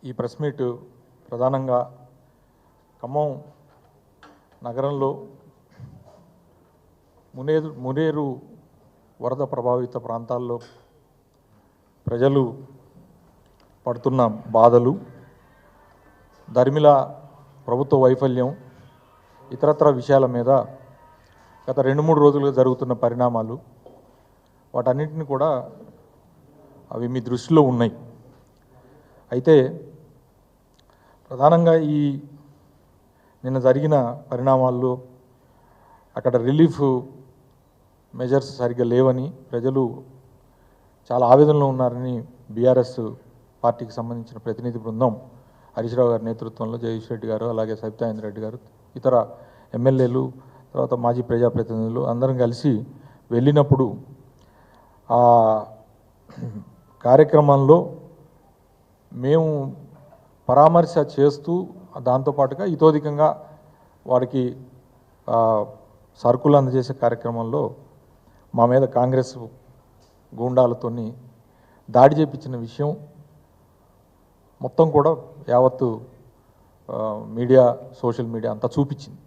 ఈ press meet ప్రధానంగా ఖమ్మం నగరంలో మునేరు వరద ప్రభావిత ప్రాంతాల్లో ప్రజలు పడుతున్న బాధలు, దరిమిల ప్రభుత్వ వైఫల్యం, ఇతరత్ర విషయాల మీద గత 2-3 రోజులుగా జరుగుతున్న పరిణామాలు, వాటన్నిటిని కూడా అవి మీ దృష్టిలో ఉన్నాయి. అయితే ప్రధానంగా ఈ నిన్న జరిగిన పరిణామాల్లో అక్కడ రిలీఫ్ మెజర్స్ సరిగ్గా లేవని, ప్రజలు చాలా ఆవేదనలో ఉన్నారని బీఆర్ఎస్ పార్టీకి సంబంధించిన ప్రతినిధి బృందం హరీష్ రావు గారి నేతృత్వంలో, జగదీష్ రెడ్డి గారు, అలాగే సబితాయింద్ర రెడ్డి గారు, ఇతర ఎమ్మెల్యేలు, తర్వాత మాజీ ప్రజాప్రతినిధులు అందరం కలిసి వెళ్ళినప్పుడు ఆ కార్యక్రమంలో మేము పరామర్శ చేస్తూ దాంతోపాటుగా ఇతోధికంగా వారికి సరుకులు అందజేసే కార్యక్రమంలో మా మీద కాంగ్రెస్ గూండాలతోని దాడి చేపించిన విషయం మొత్తం కూడా యావత్తు మీడియా, సోషల్ మీడియా అంతా చూపించింది.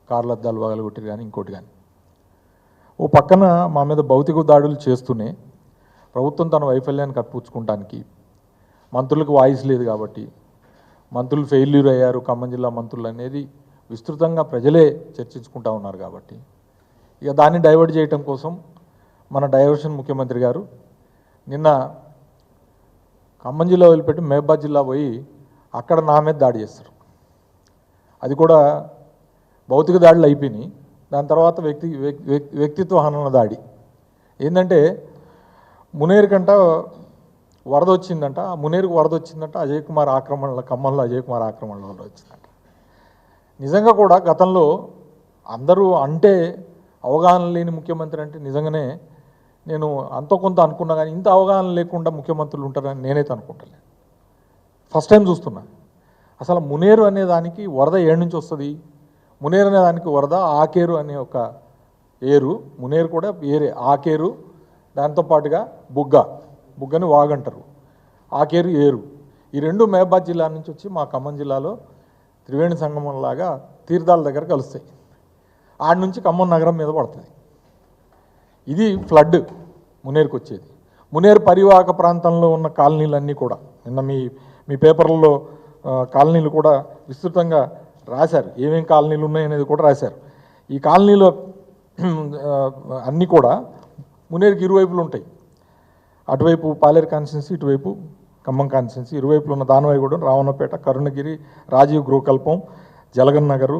కార్ల అద్దాలు పగలగొట్టిరు కానీ ఇంకోటి కానీ. ఓ పక్కన మా మీద భౌతిక దాడులు చేస్తూనే ప్రభుత్వం తన వైఫల్యాన్ని కప్పిపుచ్చుకోవడానికి, మంత్రులకు వాయిస్ లేదు కాబట్టి మంత్రులు ఫెయిల్యూర్ అయ్యారు, ఖమ్మం జిల్లా మంత్రులు అనేది విస్తృతంగా ప్రజలే చర్చించుకుంటూ ఉన్నారు కాబట్టి ఇక దాన్ని డైవర్ట్ చేయడం కోసం మన డైవర్షన్ ముఖ్యమంత్రి గారు నిన్న ఖమ్మం జిల్లా వదిలిపెట్టి మహబూబాద్ జిల్లా పోయి అక్కడ నా మీద దాడి చేస్తారు. అది కూడా భౌతిక దాడులు అయిపోయినాయి. దాని తర్వాత వ్యక్తిత్వ హనన దాడి ఏంటంటే, మునేరు కంట వరద వచ్చిందంట, ఆ మునేరుకు వరద వచ్చిందంట అజయ్ కుమార్ ఆక్రమణలో, ఖమ్మంలో అజయ్ కుమార్ ఆక్రమణలో వచ్చిందంట. నిజంగా కూడా గతంలో అందరూ అంటే అవగాహన లేని ముఖ్యమంత్రి అంటే నిజంగానే నేను అంతో కొంత అనుకున్నా, కానీ ఇంత అవగాహన లేకుండా ముఖ్యమంత్రులు ఉంటారని నేనైతే అనుకుంటలే. ఫస్ట్ టైం చూస్తున్నా. అసలు మునేరు అనే దానికి వరద ఏడు నుంచి వస్తుంది? మునేరు అనే దానికి వరద ఆకేరు అనే ఒక ఏరు, మునేరు కూడా ఏరే, ఆకేరు, దాంతోపాటుగా బుగ్గని వాగంటారు, ఆకేరు ఏరు. ఈ రెండు మహబూబాద్ జిల్లా నుంచి వచ్చి మా ఖమ్మం జిల్లాలో త్రివేణి సంగమంలాగా తీర్థాల దగ్గర కలుస్తాయి. ఆడ నుంచి ఖమ్మం నగరం మీద పడుతుంది. ఇది ఫ్లడ్ మునేరుకు వచ్చేది. మునేరు పరివాహక ప్రాంతంలో ఉన్న కాలనీలన్నీ కూడా నిన్న మీ పేపర్లలో కాలనీలు కూడా విస్తృతంగా రాశారు, ఏమేం కాలనీలు ఉన్నాయనేది కూడా రాశారు. ఈ కాలనీలో అన్నీ కూడా మునేరుకి ఇరువైపులు ఉంటాయి. అటువైపు పాలేరు కాన్స్టిట్యున్సీ, ఇటువైపు ఖమ్మం కాన్స్టిట్యున్సీ. ఇరువైపులు ఉన్న Danavaigudem, Ravanapeta, Karunagiri, Rajiv Gruhakalpam, Jalagan Nagar,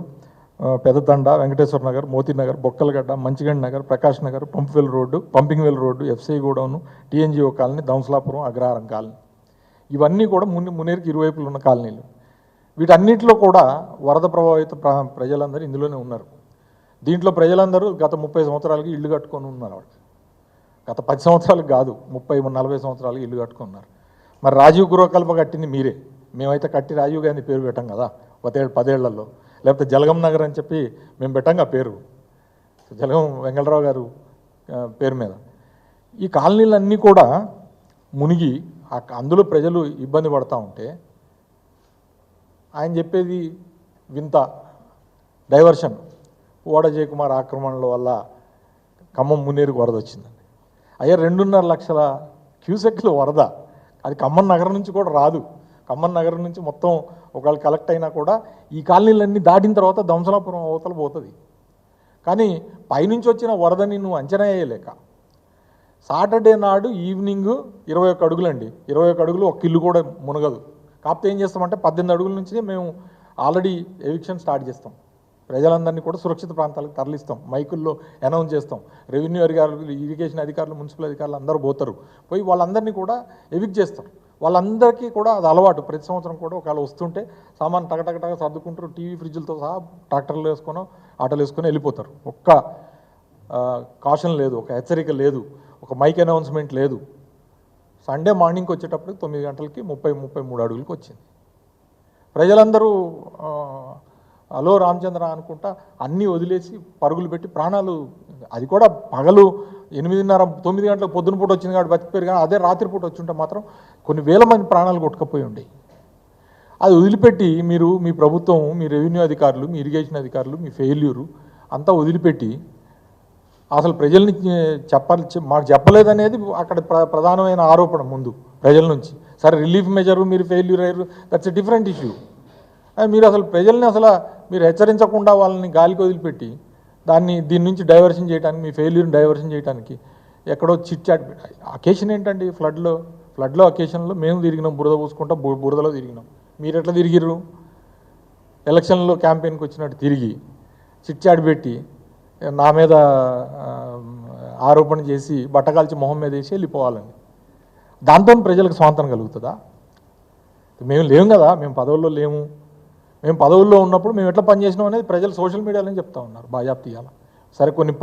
Pedathanda, Venkateswara Nagar, Moti Nagar, Bokkalagadda, Manchigandi Nagar, Prakash Nagar, pumping well road, FC godown, TNGO colony, Dhamsalapuram, Agraharam colony. ఇవన్నీ కూడా మునేరుకి ఇరువైపులు ఉన్న కాలనీలు. వీటన్నిటిలో కూడా వరద ప్రభావిత ప్రజలందరూ ఇందులోనే ఉన్నారు. దీంట్లో ప్రజలందరూ గత 30 సంవత్సరాలకి ఇల్లు కట్టుకొని ఉన్నారు. వాళ్ళు గత 10 సంవత్సరాలకు కాదు, 30-40 సంవత్సరాలకి ఇల్లు కట్టుకున్నారు. మరి రాజీవ్ గృహకల్ప కట్టింది మీరే. మేమైతే కట్టి రాజీవ్ గాంధీ పేరు పెట్టాం కదా 10 ఏళ్లలో. లేకపోతే జలగం నగర్ అని చెప్పి మేము పెట్టాం ఆ పేరు, జలగం వెంకటరావు గారు పేరు మీద. ఈ కాలనీలన్నీ కూడా మునిగి అందులో ప్రజలు ఇబ్బంది పడుతూ ఉంటే ఆయన చెప్పేది వింత డైవర్షన్. ఓడ జయకుమార్ ఆక్రమణల వల్ల ఖమ్మం మునేరుకు వరద వచ్చిందండి. అయ్యా 2.5 లక్షల క్యూసెక్ల వరద, అది ఖమ్మం నగరం నుంచి కూడా రాదు. ఖమ్మం నగరం నుంచి మొత్తం ఒకవేళ కలెక్ట్ అయినా కూడా ఈ కాలనీలన్నీ దాటిన తర్వాత దంసలాపురం అవతల పోతుంది. కానీ పైనుంచి వచ్చిన వరదని నువ్వు అంచనా వేయలేక సాటర్డే నాడు ఈవినింగ్ 21 అడుగులండి, 21 అడుగులు ఒక ఇల్లు కూడా మునగదు. కాకపోతే ఏం చేస్తామంటే 18 అడుగుల నుంచి మేము ఆల్రెడీ ఎవిక్షన్ స్టార్ట్ చేస్తాం. ప్రజలందరినీ కూడా సురక్షిత ప్రాంతాలకు తరలిస్తాం, మైకుల్లో అనౌన్స్ చేస్తాం. రెవెన్యూ అధికారులు, ఇరిగేషన్ అధికారులు, మున్సిపల్ అధికారులు అందరూ పోతారు, పోయి వాళ్ళందరినీ కూడా ఎవిక్ట్ చేస్తారు. వాళ్ళందరికీ కూడా అది అలవాటు. ప్రతి సంవత్సరం కూడా ఒకవేళ వస్తుంటే సామాన్ టగటగటగా సర్దుకుంటారు, టీవీ ఫ్రిడ్జ్లతో సహా ట్రాక్టర్లు వేసుకొని ఆటోలు వేసుకొని వెళ్ళిపోతారు. ఒక్క కాషన్ లేదు, ఒక హెచ్చరిక లేదు, ఒక మైక్ అనౌన్స్మెంట్ లేదు. సండే మార్నింగ్కి వచ్చేటప్పటికి 9 గంటలకి 33 అడుగులకి వచ్చింది. ప్రజలందరూ హలో రామచంద్ర అనుకుంటా అన్నీ వదిలేసి పరుగులు పెట్టి ప్రాణాలు, అది కూడా పగలు 8:30-9 గంటలకు పొద్దున పూట వచ్చింది కాబట్టి బతికిపోయారు. కానీ అదే రాత్రిపూట వచ్చి ఉంటే మాత్రం కొన్ని వేల మంది ప్రాణాలు కొట్టుకుపోయి ఉండేవి. అది వదిలిపెట్టి మీరు మీ ప్రభుత్వం, మీ రెవెన్యూ అధికారులు, మీ ఇరిగేషన్ అధికారులు, మీ ఫెయిల్యూరు అంతా వదిలిపెట్టి అసలు ప్రజల్ని మాకు చెప్పలేదనేది అక్కడ ప్రధానమైన ఆరోపణ ముందు ప్రజల నుంచి. సరే రిలీఫ్ మెజరు మీరు ఫెయిల్యూర్ అయ్యారు, దట్స్ ఎ డిఫరెంట్ ఇష్యూ. మీరు అసలు ప్రజల్ని అసలు మీరు హెచ్చరించకుండా వాళ్ళని గాలికి వదిలిపెట్టి దీని నుంచి డైవర్షన్ చేయడానికి, మీ ఫెయిల్యూర్ని డైవర్షన్ చేయడానికి ఎక్కడో చిట్ చాట్. అకేషన్ ఏంటండి? ఫ్లడ్లో అకేషన్లో మేము తిరిగినాం, బురద పూసుకుంటా బురదలో తిరిగినాం. మీరు ఎట్లా తిరిగిర్రు? ఎలక్షన్లో క్యాంపెయిన్కి వచ్చినట్టు తిరిగి చిట్ చాట్ పెట్టి నా మీద ఆరోపణ చేసి బట్టకాల్చి మొహం మీద వేసి వెళ్ళిపోవాలని. దాంతో ప్రజలకు స్వాంతనం కలుగుతుందా? మేము లేము కదా, మేము పదవుల్లో లేము. మేము పదవుల్లో ఉన్నప్పుడు మేము ఎట్లా పనిచేసినాం అనేది ప్రజలు సోషల్ మీడియాలో చెప్తా ఉన్నారు. బాజాప్తి ఇవ్వాలి. సరే కొన్ని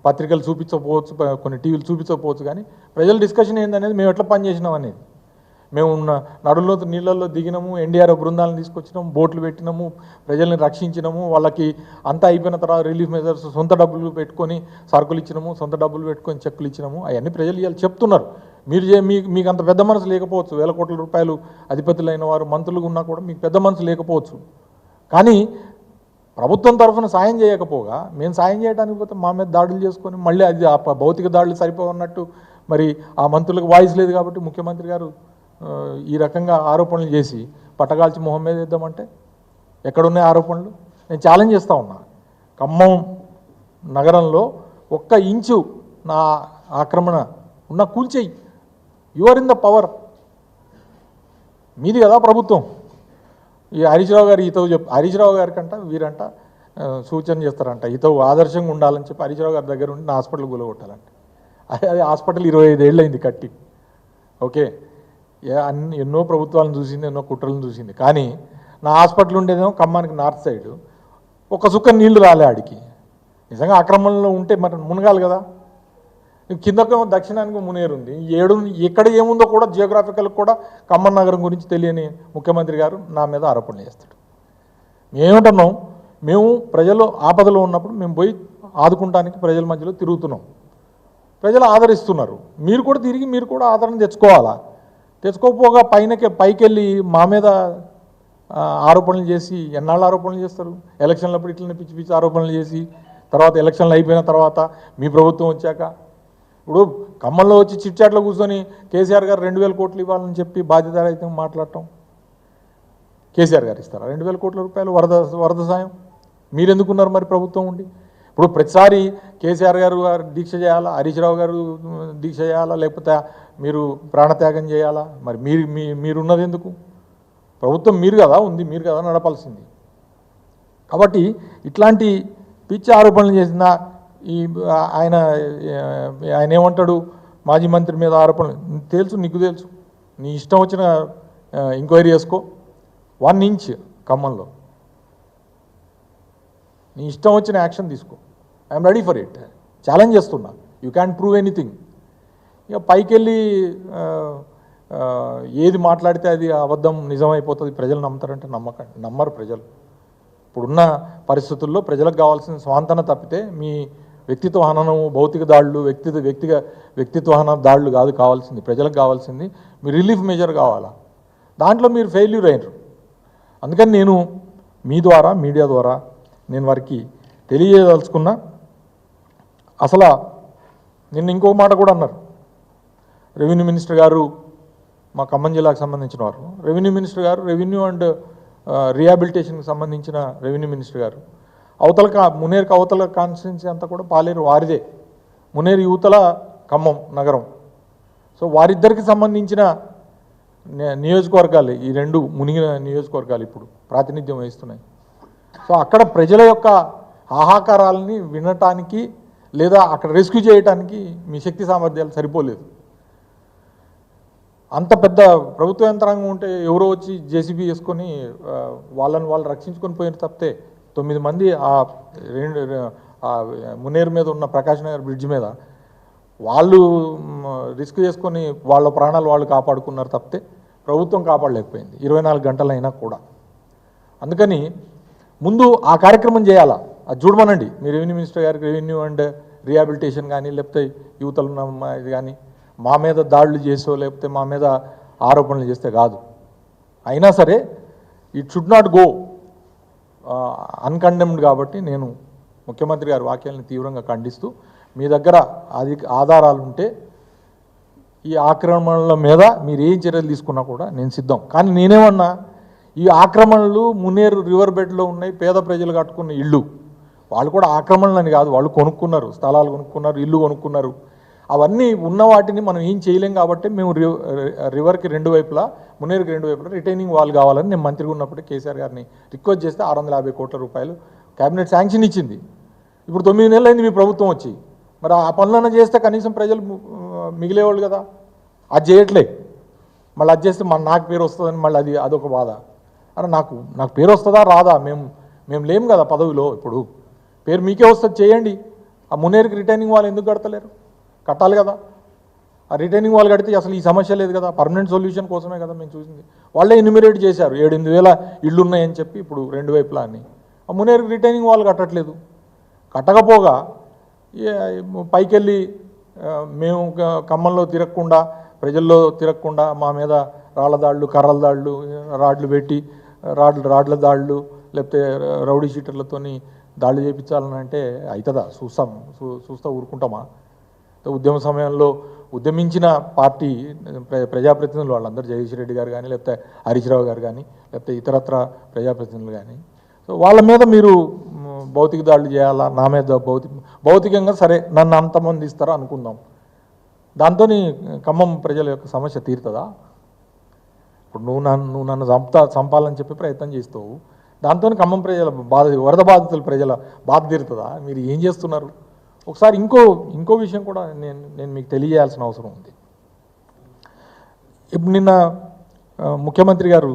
పత్రికలు చూపించకపోవచ్చు, కొన్ని టీవీలు చూపించకపోవచ్చు, కానీ ప్రజల డిస్కషన్ ఏందనేది మేము ఎట్లా పనిచేసినాం అనేది. మేము నడుల్లో నీళ్ళల్లో దిగినాము, ఎన్డీఆర్ఎఫ్ బృందాలను తీసుకొచ్చినాము, బోట్లు పెట్టినాము, ప్రజల్ని రక్షించినాము. వాళ్ళకి అంతా అయిపోయిన తర్వాత రిలీఫ్ మెజర్స్ సొంత డబ్బులు పెట్టుకొని సరుకులు ఇచ్చినాము, సొంత డబ్బులు పెట్టుకొని చెక్కులు ఇచ్చినాము. అవన్నీ ప్రజలు ఇవాళ చెప్తున్నారు. మీకు అంత పెద్ద మనసు లేకపోవచ్చు, వేల కోట్ల రూపాయలు అధిపతులైన వారు మంత్రులు ఉన్నా కూడా మీకు పెద్ద మనసు లేకపోవచ్చు. కానీ ప్రభుత్వం తరఫున సాయం చేయకపోగా మేము సాయం చేయడానికి పోతే మా మీద దాడులు చేసుకొని మళ్ళీ అది ఆ భౌతిక దాడులు సరిపోవన్నట్టు మరి ఆ మంత్రులకు వాయిస్ లేదు కాబట్టి ముఖ్యమంత్రి గారు ఈ రకంగా ఆరోపణలు చేసి పట్టగాల్చి మొహం మీద వేద్దామంటే ఎక్కడున్నాయి ఆరోపణలు? నేను ఛాలెంజ్ చేస్తూ ఉన్నా. ఖమ్మం నగరంలో 1 ఇంచు నా ఆక్రమణ ఉన్న కూల్చేయి. You are in the power. మీది కదా ప్రభుత్వం. ఈ హరీష్ రావు గారు హరీష్ రావు గారి కంట వీరంట సూచన చేస్తారంట, ఆదర్శంగా ఉండాలని చెప్పి హరీష్ రావు గారి దగ్గర ఉండి నా హాస్పిటల్ కూలగొట్టాలంట. అది హాస్పిటల్ 25 ఏళ్ళు అయింది కట్టి. ఓకే, ఎన్నో ప్రభుత్వాలను చూసింది, ఎన్నో కుట్రలను చూసింది. కానీ నా హాస్పిటల్ ఉండేదేమో ఖమ్మానికి నార్త్ సైడ్. ఒక సుక్క నీళ్లు రాలే ఆడికి. నిజంగా ఆక్రమణలో ఉంటే మరి మునగాలి కదా. కిందకేమో దక్షిణానికి మునేరు ఉంది. ఎక్కడ ఏముందో కూడా జియోగ్రాఫికల్ కూడా ఖమ్మం నగరం గురించి తెలియని ముఖ్యమంత్రి గారు నా మీద ఆరోపణలు చేస్తాడు. మేమేమంటున్నాం? మేము ప్రజలు ఆపదలో ఉన్నప్పుడు మేము పోయి ఆదుకుంటానికి ప్రజల మధ్యలో తిరుగుతున్నాం. ప్రజలు ఆదరిస్తున్నారు. మీరు కూడా ఆదరణ తెచ్చుకోవాలా? తెచ్చుకోకపోగా పైకెళ్ళి మా మీద ఆరోపణలు చేసి ఎన్నాళ్ళు ఆరోపణలు చేస్తారు? ఎలక్షన్లప్పుడు ఇట్లనే పిచ్చి పిచ్చి ఆరోపణలు చేసి తర్వాత ఎలక్షన్లు అయిపోయిన తర్వాత మీ ప్రభుత్వం వచ్చాక ఇప్పుడు ఖమ్మంలో వచ్చి చిట్చాట్లో కూర్చొని కేసీఆర్ గారు 2000 కోట్లు ఇవ్వాలని చెప్పి బాధ్యతారహితంగా మాట్లాడటం. కేసీఆర్ గారు ఇస్తారా 2000 కోట్ల రూపాయలు వరద సాయం? మీరెందుకున్నారు మరి ప్రభుత్వం ఉండి? ఇప్పుడు ప్రతిసారి కేసీఆర్ గారు దీక్ష చేయాలా, హరీష్ రావు గారు దీక్ష చేయాలా, లేకపోతే మీరు ప్రాణత్యాగం చేయాలా? మరి మీరున్నది ఎందుకు? ప్రభుత్వం మీరు కదా ఉంది, మీరు కదా నడపాల్సింది. కాబట్టి ఇట్లాంటి పిచ్చి ఆరోపణలు చేసిన ఆయన ఏమంటాడు? మాజీ మంత్రి మీద ఆరోపణలు నీకు తెలుసు. నీ ఇష్టం వచ్చిన ఎంక్వైరీ చేసుకో. 1 ఇంచ్ ఖమ్మంలో నీ ఇష్టం వచ్చిన యాక్షన్ తీసుకో. I'm ready for it. Challenge చేస్తున్నా. You can prove anything. ఇక పైకెళ్ళి ఏది మాట్లాడితే అది అబద్ధం నిజమైపోతుంది, ప్రజలు నమ్ముతారంటే నమ్మరు ప్రజలు. ఇప్పుడున్న పరిస్థితుల్లో ప్రజలకు కావాల్సిన స్వాంతన తప్పితే మీ వ్యక్తిత్వ హననం, భౌతిక దాడులు, వ్యక్తిత్వ హనన దాడులు కాదు కావాల్సింది. ప్రజలకు కావాల్సింది మీ రిలీఫ్ మెజర్ కావాలా. దాంట్లో మీరు ఫెయిల్యూర్ అయినారు. అందుకని నేను మీ ద్వారా, మీడియా ద్వారా నేను వారికి తెలియజేయదలుచుకున్నా. అసలు నిన్న ఇంకొక మాట కూడా అన్నారు. రెవెన్యూ మినిస్టర్ గారు, మా ఖమ్మం జిల్లాకు సంబంధించిన వారు, రెవెన్యూ మినిస్టర్ గారు, రెవెన్యూ అండ్ రీహాబిలిటేషన్కి సంబంధించిన రెవెన్యూ మినిస్టర్ గారు, మునేరుకి అవతల కాన్స్టిట్యున్సీ అంతా కూడా పాలేరు వారిదే, మునేరు యువతల ఖమ్మం నగరం. సో వారిద్దరికి సంబంధించిన నియోజకవర్గాలు, ఈ 2 మునిగిన నియోజకవర్గాలు ఇప్పుడు ప్రాతినిధ్యం వహిస్తున్నాయి. సో అక్కడ ప్రజల యొక్క ఆహాకారాలని వినటానికి లేదా అక్కడ రెస్క్యూ చేయడానికి మీ శక్తి సామర్థ్యాలు సరిపోలేదు. అంత పెద్ద ప్రభుత్వ యంత్రాంగం ఉంటే ఎవరో వచ్చి జేసీబీ వేసుకొని వాళ్ళు రక్షించుకొని పోయిన తప్పితే 9 మంది మునేరు మీద ఉన్న ప్రకాష్ నగర్ బ్రిడ్జ్ మీద వాళ్ళు రిస్క్ చేసుకొని వాళ్ళ ప్రాణాలు వాళ్ళు కాపాడుకున్నారు తప్పితే ప్రభుత్వం కాపాడలేకపోయింది 24 గంటలైనా కూడా. అందుకని ముందు ఆ కార్యక్రమం చేయాలా, అది చూడమనండి మీ రెవెన్యూ మినిస్టర్ గారికి. రెవెన్యూ అండ్ రీహాబిలిటేషన్ కానీ లేకపోతే యువతలు ఇది కానీ మా మీద దాడులు చేసో లేకపోతే మా మీద ఆరోపణలు చేస్తే కాదు. అయినా సరే ఇట్ షుడ్ నాట్ గో అన్కండెమ్డ్. కాబట్టి నేను ముఖ్యమంత్రి గారి వాక్యాలను తీవ్రంగా ఖండిస్తూ, మీ దగ్గర ఆధారాలు ఉంటే ఈ ఆక్రమణల మీద మీరు ఏం చర్యలు తీసుకున్నా కూడా నేను సిద్ధం. కానీ నేనేమన్నా, ఈ ఆక్రమణలు మున్నేరు రివర్ బెడ్లో ఉన్నాయి, పేద ప్రజలు కట్టుకున్న ఇళ్ళు. వాళ్ళు కూడా ఆక్రమణలని కాదు, వాళ్ళు కొనుక్కున్నారు, స్థలాలు కొనుక్కున్నారు, ఇల్లు కొనుక్కున్నారు. అవన్నీ ఉన్న వాటిని మనం ఏం చేయలేం. కాబట్టి మేము రివర్కి రెండు వైపులా, మున్నేరుకి రెండు వైపులా రిటైనింగ్ వాల్ కావాలని నేను మంత్రిగా ఉన్నప్పుడు కేసీఆర్ గారిని రిక్వెస్ట్ చేస్తే 650 కోట్ల రూపాయలు క్యాబినెట్ శాంక్షన్ ఇచ్చింది. ఇప్పుడు 9 నెలలు అయింది మీ ప్రభుత్వం వచ్చి. మరి ఆ పనులన్నా చేస్తే కనీసం ప్రజలు మిగిలేవాళ్ళు కదా. అది చేయట్లే. మళ్ళీ అది చేస్తే నాకు పేరు వస్తుందని మళ్ళీ అదొక బాధ. అరే నాకు పేరు వస్తుందా రాదా, మేము లేము కదా పదవిలో. ఇప్పుడు పేరు మీకే వస్తుంది, చేయండి. ఆ మున్నేరుకి రిటైనింగ్ వాల్ ఎందుకు కడతలేరు? కట్టాలి కదా. ఆ రిటైనింగ్ వాల్ కడితే అసలు ఈ సమస్య లేదు కదా. పర్మనెంట్ సొల్యూషన్ కోసమే కదా మేము చూసింది. వాళ్ళే ఎన్యూమిరేట్ చేశారు 7-8 వేల ఇళ్ళు ఉన్నాయని చెప్పి ఇప్పుడు రెండు వైపులా అని. ఆ మున్నేరుకి రిటైనింగ్ వాల్ కట్టట్లేదు. కట్టకపోగా పైకెళ్ళి మేము ఖమ్మంలో తిరగకుండా, ప్రజల్లో తిరగకుండా మా మీద రాళ్ల దాళ్ళు, కర్రల దాళ్ళు, రాడ్లు పెట్టి రాడ్ల దాళ్ళు, లేకపోతే రౌడీ షీటర్లతోని దాళ్ళు చేయించాలని అంటే అవుతుందా? చూస్తా ఊరుకుంటామా? ఉద్యమ సమయంలో ఉద్యమించిన పార్టీ ప్రజాప్రతినిధులు వాళ్ళందరూ జగదీష్ రెడ్డి గారు కానీ, లేకపోతే హరీష్ రావు గారు కానీ, లేకపోతే ఇతరత్ర ప్రజాప్రతినిధులు కానీ, సో వాళ్ళ మీద మీరు భౌతిక దాడులు చేయాలా? నా మీద భౌతికంగా సరే నన్ను అంతమంది ఇస్తారా అనుకుందాం. దాంతో ఖమ్మం ప్రజల యొక్క సమస్య తీరుతుందా? ఇప్పుడు నువ్వు నన్ను చంపాలని చెప్పి ప్రయత్నం చేస్తావు. దాంతో ఖమ్మం ప్రజల బాధ, వరద బాధితుల ప్రజల బాధ తీరుతుందా? మీరు ఏం చేస్తున్నారు? ఒకసారి ఇంకో విషయం కూడా నేను మీకు తెలియజేయాల్సిన అవసరం ఉంది. ఇప్పుడు నిన్న ముఖ్యమంత్రి గారు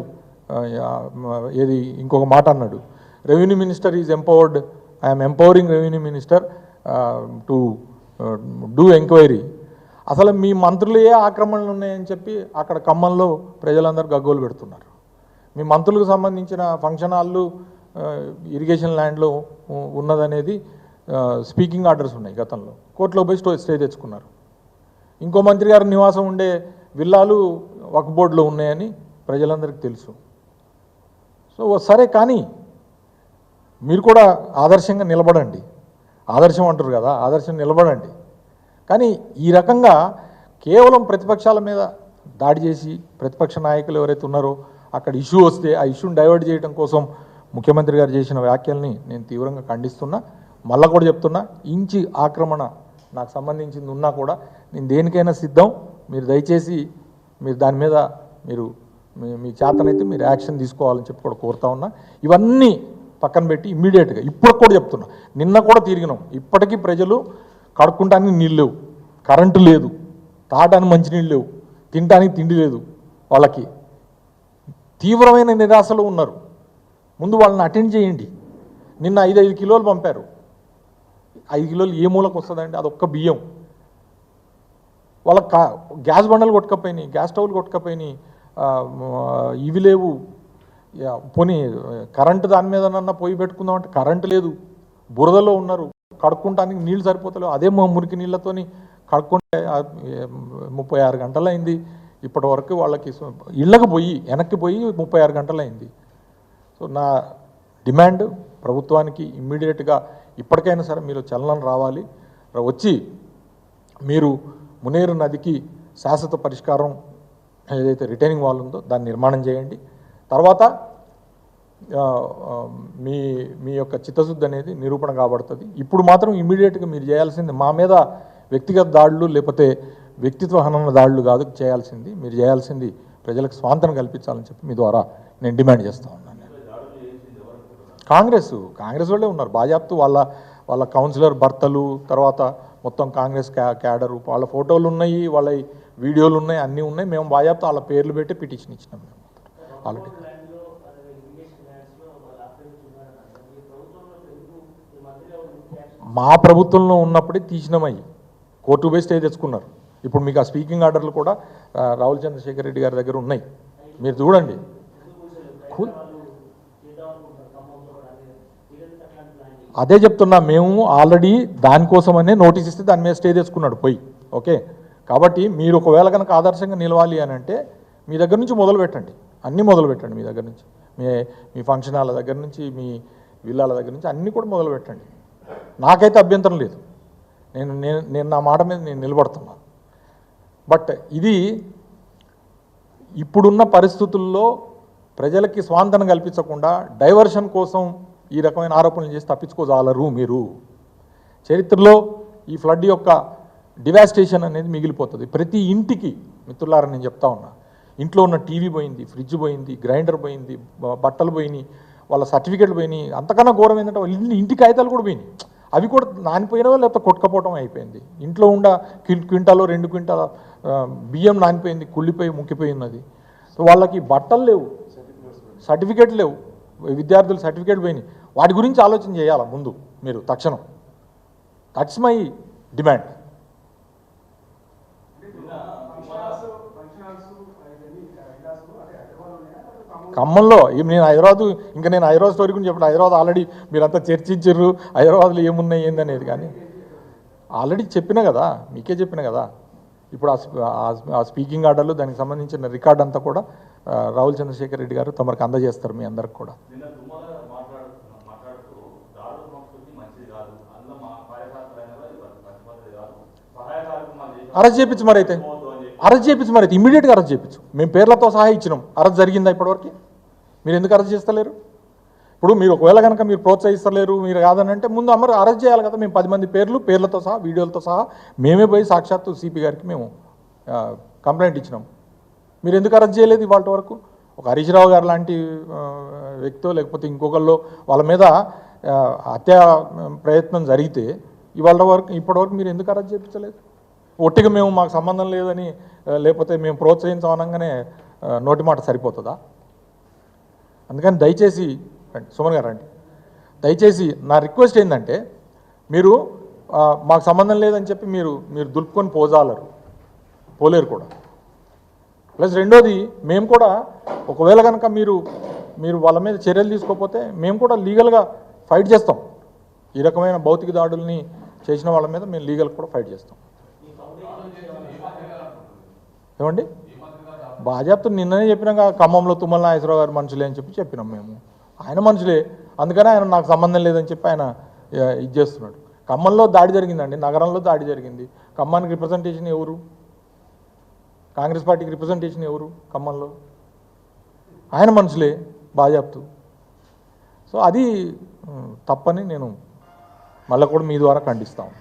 ఇంకొక మాట అన్నాడు, revenue minister is empowered, I'm empowering revenue minister to do enquiry. అసలు మీ మంత్రులు ఏ ఆక్రమణలు ఉన్నాయని చెప్పి అక్కడ ఖమ్మంలో ప్రజలందరూ గగ్గోలు పెడుతున్నారు. మీ మంత్రులకు సంబంధించిన ఫంక్షన్ హాళ్ళు ఇరిగేషన్ ల్యాండ్లో ఉన్నదనేది స్పీకింగ్ ఆర్డర్స్ ఉన్నాయి. గతంలో కోర్టులో పోయి స్టే తెచ్చుకున్నారు. ఇంకో మంత్రి గారి నివాసం ఉండే విల్లాలు వక్ఫ్ బోర్డులో ఉన్నాయని ప్రజలందరికీ తెలుసు. సో సరే, కానీ మీరు కూడా ఆదర్శంగా నిలబడండి. ఆదర్శం అంటారు కదా, ఆదర్శం నిలబడండి. కానీ ఈ రకంగా కేవలం ప్రతిపక్షాల మీద దాడి చేసి, ప్రతిపక్ష నాయకులు ఎవరైతే ఉన్నారో అక్కడ ఇష్యూ వస్తే ఆ ఇష్యూని డైవర్ట్ చేయడం కోసం ముఖ్యమంత్రి గారు చేసిన వ్యాఖ్యల్ని నేను తీవ్రంగా ఖండిస్తున్నా. మళ్ళా కూడా చెప్తున్నా, ఇంచి ఆక్రమణ నాకు సంబంధించింది ఉన్నా కూడా నేను దేనికైనా సిద్ధం. మీరు దయచేసి మీరు దాని మీద మీ చేతనైతే మీరు యాక్షన్ తీసుకోవాలని చెప్పి కూడా కోరుతా ఉన్నా. ఇవన్నీ పక్కన పెట్టి ఇమ్మీడియట్గా ఇప్పుడు కూడా చెప్తున్నా, నిన్న కూడా తిరిగినాం. ఇప్పటికీ ప్రజలు కడుక్కుంటానికి నీళ్ళు లేవు, కరెంటు లేదు, తాగడానికి మంచినీళ్ళు లేవు, తినడానికి తిండి లేదు. వాళ్ళకి తీవ్రమైన నిరాశలో ఉన్నారు. ముందు వాళ్ళని అటెండ్ చేయండి. నిన్న 5 కిలోలు పంపారు. 5 కిలోలు ఏ మూలకు వస్తుందండి? అదొక్క బియ్యం. వాళ్ళ గ్యాస్ బండలు కొట్టుకపోయినాయి, గ్యాస్ స్టవ్లు కొట్టుకపోయినాయి, ఇవి లేవు. పోనీ కరెంటు దాని మీదనన్నా పొయ్యి పెట్టుకుందామంటే కరెంటు లేదు, బురదలో ఉన్నారు, కడుక్కుంటానికి నీళ్ళు సరిపోతలేవు. అదే మురికి నీళ్ళతోని కడుక్కుంటే 36 గంటలైంది ఇప్పటి వరకు. వాళ్ళకి ఇళ్ళకి పోయి వెనక్కి పోయి 36 గంటలైంది. సో నా డిమాండ్ ప్రభుత్వానికి ఇమ్మీడియట్గా ఇప్పటికైనా సరే మీరు చలనం రావాలి. వచ్చి మీరు మున్నేరు నదికి శాశ్వత పరిష్కారం ఏదైతే రిటైనింగ్ వాల్ ఉందో దాన్ని నిర్మాణం చేయండి. తర్వాత మీ యొక్క చిత్తశుద్ధి అనేది నిరూపణ కాబడుతుంది. ఇప్పుడు మాత్రం ఇమ్మీడియట్గా మీరు చేయాల్సింది మా మీద వ్యక్తిగత దాడులు లేకపోతే వ్యక్తిత్వ హనన దాడులు కాదు చేయాల్సింది. మీరు చేయాల్సింది ప్రజలకు స్వాతంత్రం కల్పించాలని చెప్పి మీ ద్వారా నేను డిమాండ్ చేస్తూ ఉన్నాను. కాంగ్రెస్ వాళ్ళే ఉన్నారు. బాజాప్తు వాళ్ళ కౌన్సిలర్ భర్తలు, తర్వాత మొత్తం కాంగ్రెస్ క్యాడరు, వాళ్ళ ఫోటోలు ఉన్నాయి, వాళ్ళ వీడియోలు ఉన్నాయి, అన్నీ ఉన్నాయి. మేము బాజాప్తు వాళ్ళ పేర్లు పెట్టి పిటిషన్ ఇచ్చినాం. మేము ఆల్రెడీ మా ప్రభుత్వంలో ఉన్నప్పుడే తీసినామయ్యి కోర్టు పోయి స్టే తెచ్చుకున్నారు. ఇప్పుడు మీకు ఆ స్పీకింగ్ ఆర్డర్లు కూడా రాహుల్ చంద్రశేఖర్ రెడ్డి గారి దగ్గర ఉన్నాయి, మీరు చూడండి. అదే చెప్తున్నా, మేము ఆల్రెడీ దానికోసమనే నోటీస్ ఇస్తే దాని మీద స్టే తెచ్చుకున్నాడు పోయి. ఓకే, కాబట్టి మీరు ఒకవేళ కనుక ఆదర్శంగా నిలవాలి అని అంటే మీ దగ్గర నుంచి మొదలు పెట్టండి, అన్నీ మొదలు పెట్టండి. మీ దగ్గర నుంచి మీ మీ ఫంక్షన్ హాల్ దగ్గర నుంచి మీ విల్లాల దగ్గర నుంచి అన్నీ కూడా మొదలు పెట్టండి. నాకైతే అభ్యంతరం లేదు. నేను నేను నేను నా మాట మీద నేను నిలబడుతున్నా. బట్ ఇది ఇప్పుడున్న పరిస్థితుల్లో ప్రజలకి స్వాంతన కల్పించకుండా డైవర్షన్ కోసం ఈ రకమైన ఆరోపణలు చేసి తప్పించుకోజాలరు మీరు. చరిత్రలో ఈ ఫ్లడ్ యొక్క డివాస్టేషన్ అనేది మిగిలిపోతుంది. ప్రతి ఇంటికి మిత్రులారా నేను చెప్తా ఉన్నా, ఇంట్లో ఉన్న టీవీ పోయింది, ఫ్రిడ్జ్ పోయింది, గ్రైండర్ పోయింది, బట్టలు పోయినాయి, వాళ్ళ సర్టిఫికెట్లు పోయినాయి. అంతకన్నా ఘోరం ఏంటంటే వాళ్ళ ఇంటి కాగితాలు కూడా పోయినాయి. అవి కూడా నానిపోయినవో లేకపోతే కొట్టుకపోవడం అయిపోయింది. ఇంట్లో ఉన్న క్వింటాలో 2 క్వింటాల బియ్యం నానిపోయింది, కుళ్ళిపోయి ముక్కిపోయి ఉన్నది. సో వాళ్ళకి బట్టలు లేవు, సర్టిఫికెట్లు లేవు, విద్యార్థులు సర్టిఫికెట్ పోయినాయి. వాటి గురించి ఆలోచన చేయాలా ముందు మీరు తక్షణం. That's my demand. ఖమ్మంలో నేను హైదరాబాద్ స్టోరీ గురించి చెప్పండి. హైదరాబాద్ ఆల్రెడీ మీరంతా చర్చించారు, హైదరాబాద్లో ఏమున్నాయి ఏందనేది. కానీ ఆల్రెడీ చెప్పినా కదా, మీకే చెప్పినా కదా. ఇప్పుడు ఆ స్పీకింగ్ ఆర్డర్లు దానికి సంబంధించిన రికార్డ్ అంతా కూడా రాహుల్ చంద్రశేఖర్ రెడ్డి గారు తమకు అందజేస్తారు మీ అందరికి కూడా. అరెస్ట్ చేయించు మరి అయితే, ఇమీడియట్గా అరెస్ట్ చేయించు. మేము పేర్లతో సహా ఇచ్చినాం. అరెస్ట్ జరిగిందా ఇప్పటివరకు? మీరు ఎందుకు అరెస్ట్ చేస్తలేరు? ఇప్పుడు మీరు ఒకవేళ కనుక మీరు ప్రోత్సహిస్తలేరు, మీరు కాదని అంటే ముందు అరెస్ట్ చేయాలి కదా. మేము 10 మంది పేర్లతో సహా వీడియోలతో సహా మేమే పోయి సాక్షాత్తు సిపి గారికి మేము కంప్లైంట్ ఇచ్చినాం. మీరు ఎందుకు అరెస్ట్ చేయలేదు ఇవాళ వరకు? ఒక హరీష్ రావు గారు లాంటి వ్యక్తో లేకపోతే ఇంకొకళ్ళు వాళ్ళ మీద హత్యా ప్రయత్నం జరిగితే ఇప్పటివరకు మీరు ఎందుకు అరెస్ట్ చేయించలేదు? ఒట్టిగా మేము మాకు సంబంధం లేదని లేకపోతే మేము ప్రోత్సహించమనగానే నోటి మాట సరిపోతుందా? అందుకని దయచేసి రండి, సుమన్ గారు రండి. దయచేసి నా రిక్వెస్ట్ ఏంటంటే మీరు మాకు సంబంధం లేదని చెప్పి మీరు దులుపుకొని పోలేరు కూడా. ప్లస్ రెండోది, మేము కూడా ఒకవేళ కనుక మీరు వాళ్ళ మీద చర్యలు తీసుకోకపోతే మేము కూడా లీగల్గా ఫైట్ చేస్తాం. ఈ రకమైన భౌతిక దాడుల్ని చేసిన వాళ్ళ మీద మేము లీగల్ కూడా ఫైట్ చేస్తాం. ఏమండి బాజాప్తు నిన్ననే చెప్పినాక ఖమ్మంలో తుమ్మల నాగేశ్వరరావు గారు మనుషులే అని చెప్పినాం మేము. ఆయన మనుషులే, అందుకనే ఆయన నాకు సంబంధం లేదని చెప్పి ఆయన ఇది చేస్తున్నాడు. ఖమ్మంలో దాడి జరిగిందండి, నగరంలో దాడి జరిగింది. ఖమ్మానికి రిప్రజెంటేషన్ ఎవరు? కాంగ్రెస్ పార్టీకి రిప్రజెంటేషన్ ఎవరు ఖమ్మంలో? ఆయన మనుషులే బాజాప్తు. సో అది తప్పని నేను మళ్ళీ కూడా మీ ద్వారా ఖండిస్తాను.